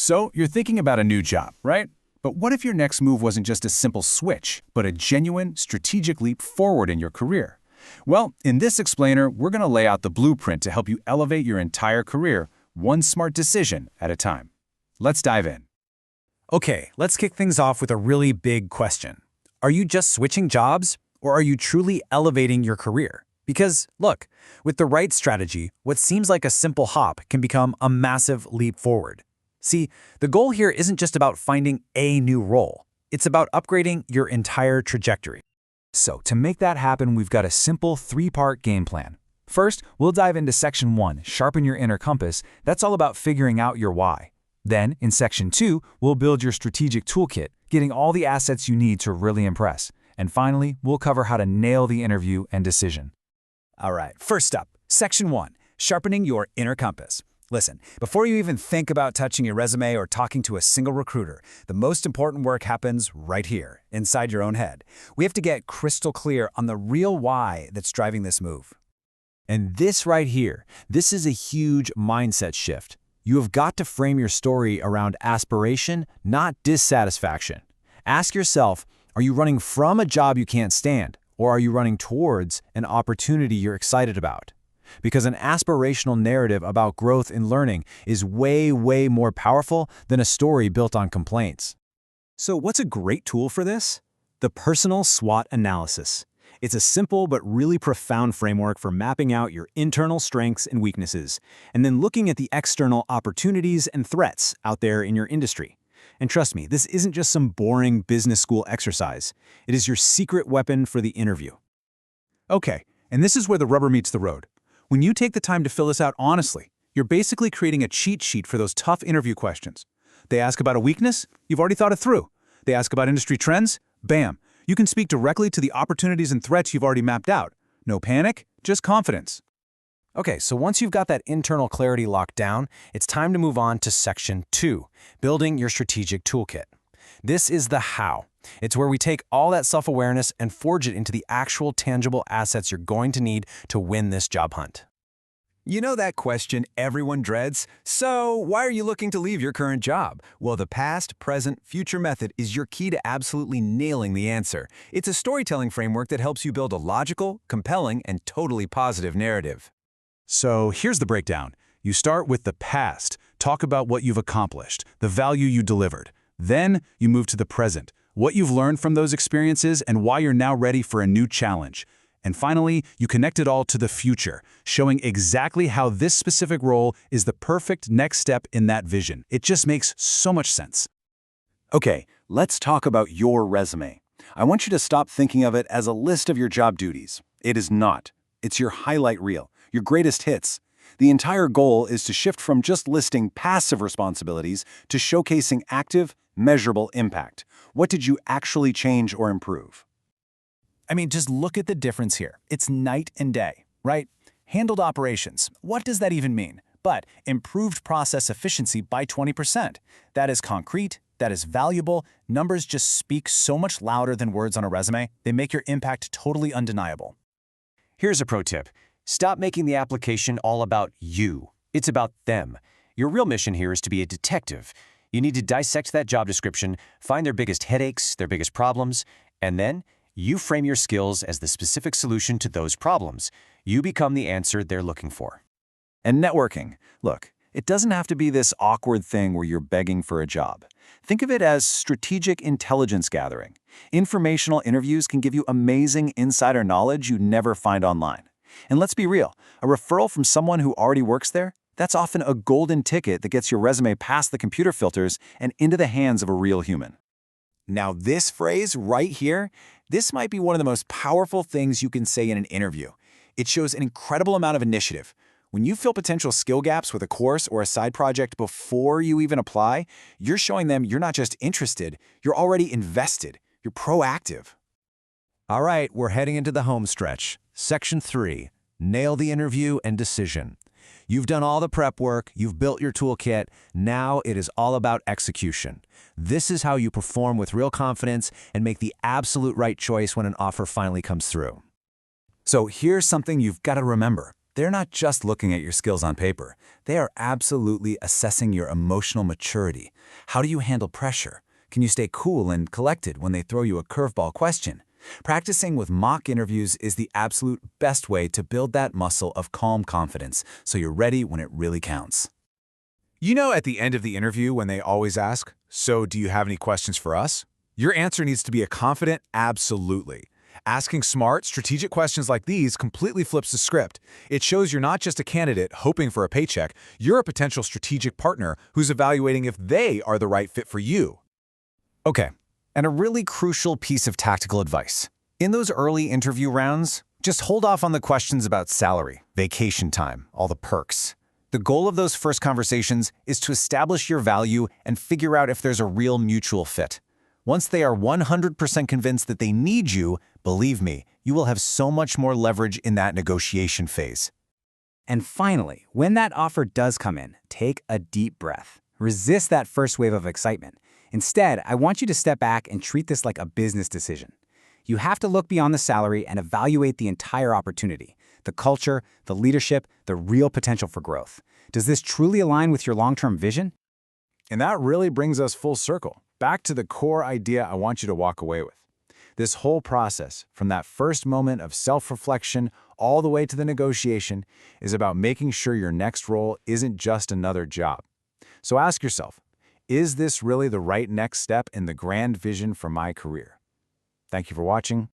So you're thinking about a new job, right? But what if your next move wasn't just a simple switch, but a genuine, strategic leap forward in your career? Well, in this explainer, we're going to lay out the blueprint to help you elevate your entire career, one smart decision at a time. Let's dive in. Okay, let's kick things off with a really big question. Are you just switching jobs, or are you truly elevating your career? Because, look, with the right strategy, what seems like a simple hop can become a massive leap forward. See, the goal here isn't just about finding a new role. It's about upgrading your entire trajectory. So, to make that happen, we've got a simple three-part game plan. First, we'll dive into Section 1, Sharpen Your Inner Compass. That's all about figuring out your why. Then, in Section 2, we'll build your strategic toolkit, getting all the assets you need to really impress. And finally, we'll cover how to nail the interview and decision. All right, first up, Section 1, Sharpening Your Inner Compass. Listen, before you even think about touching your resume or talking to a single recruiter, the most important work happens right here, inside your own head. We have to get crystal clear on the real why that's driving this move. And this right here, this is a huge mindset shift. You have got to frame your story around aspiration, not dissatisfaction. Ask yourself, are you running from a job you can't stand, or are you running towards an opportunity you're excited about? Because an aspirational narrative about growth and learning is way more powerful than a story built on complaints. So what's a great tool for this? The Personal SWOT Analysis. It's a simple but really profound framework for mapping out your internal strengths and weaknesses, and then looking at the external opportunities and threats out there in your industry. And trust me, this isn't just some boring business school exercise. It is your secret weapon for the interview. Okay, and this is where the rubber meets the road. When you take the time to fill this out honestly, you're basically creating a cheat sheet for those tough interview questions. They ask about a weakness? You've already thought it through. They ask about industry trends? Bam! You can speak directly to the opportunities and threats you've already mapped out. No panic, just confidence. Okay, so once you've got that internal clarity locked down, it's time to move on to Section 2, Building Your Strategic Toolkit. This is the how. It's where we take all that self-awareness and forge it into the actual tangible assets you're going to need to win this job hunt. You know that question everyone dreads? So, why are you looking to leave your current job? Well, the past, present, future method is your key to absolutely nailing the answer. It's a storytelling framework that helps you build a logical, compelling, and totally positive narrative. So here's the breakdown. You start with the past. Talk about what you've accomplished, the value you delivered. Then you move to the present, what you've learned from those experiences and why you're now ready for a new challenge. And finally, you connect it all to the future, showing exactly how this specific role is the perfect next step in that vision. It just makes so much sense. Okay, let's talk about your resume. I want you to stop thinking of it as a list of your job duties. It is not. It's your highlight reel, your greatest hits. The entire goal is to shift from just listing passive responsibilities to showcasing active, measurable impact. What did you actually change or improve? I mean, just look at the difference here. It's night and day, right? Handled operations. What does that even mean? But improved process efficiency by 20%. That is concrete. That is valuable. Numbers just speak so much louder than words on a resume. They make your impact totally undeniable. Here's a pro tip. Stop making the application all about you. It's about them. Your real mission here is to be a detective. You need to dissect that job description, find their biggest headaches, their biggest problems, and then you frame your skills as the specific solution to those problems. You become the answer they're looking for. And networking. Look, it doesn't have to be this awkward thing where you're begging for a job. Think of it as strategic intelligence gathering. Informational interviews can give you amazing insider knowledge you'd never find online. And let's be real, a referral from someone who already works there, that's often a golden ticket that gets your resume past the computer filters and into the hands of a real human. Now this phrase right here, this might be one of the most powerful things you can say in an interview. It shows an incredible amount of initiative. When you fill potential skill gaps with a course or a side project before you even apply, you're showing them you're not just interested, you're already invested, you're proactive. All right, we're heading into the home stretch. Section 3, Nail the Interview and Decision. You've done all the prep work, you've built your toolkit, now it is all about execution. This is how you perform with real confidence and make the absolute right choice when an offer finally comes through. So here's something you've got to remember. They're not just looking at your skills on paper. They are absolutely assessing your emotional maturity. How do you handle pressure? Can you stay cool and collected when they throw you a curveball question? Practicing with mock interviews is the absolute best way to build that muscle of calm confidence so you're ready when it really counts. You know, at the end of the interview when they always ask, "So do you have any questions for us?" Your answer needs to be a confident absolutely. Asking smart, strategic questions like these completely flips the script. It shows you're not just a candidate hoping for a paycheck, you're a potential strategic partner who's evaluating if they are the right fit for you. Okay, and a really crucial piece of tactical advice. In those early interview rounds, just hold off on the questions about salary, vacation time, all the perks. The goal of those first conversations is to establish your value and figure out if there's a real mutual fit. Once they are 100% convinced that they need you, believe me, you will have so much more leverage in that negotiation phase. And finally, when that offer does come in, take a deep breath. Resist that first wave of excitement. Instead, I want you to step back and treat this like a business decision. You have to look beyond the salary and evaluate the entire opportunity, the culture, the leadership, the real potential for growth. Does this truly align with your long-term vision? And that really brings us full circle, back to the core idea I want you to walk away with. This whole process, from that first moment of self-reflection all the way to the negotiation, is about making sure your next role isn't just another job. So ask yourself, is this really the right next step in the grand vision for my career? Thank you for watching.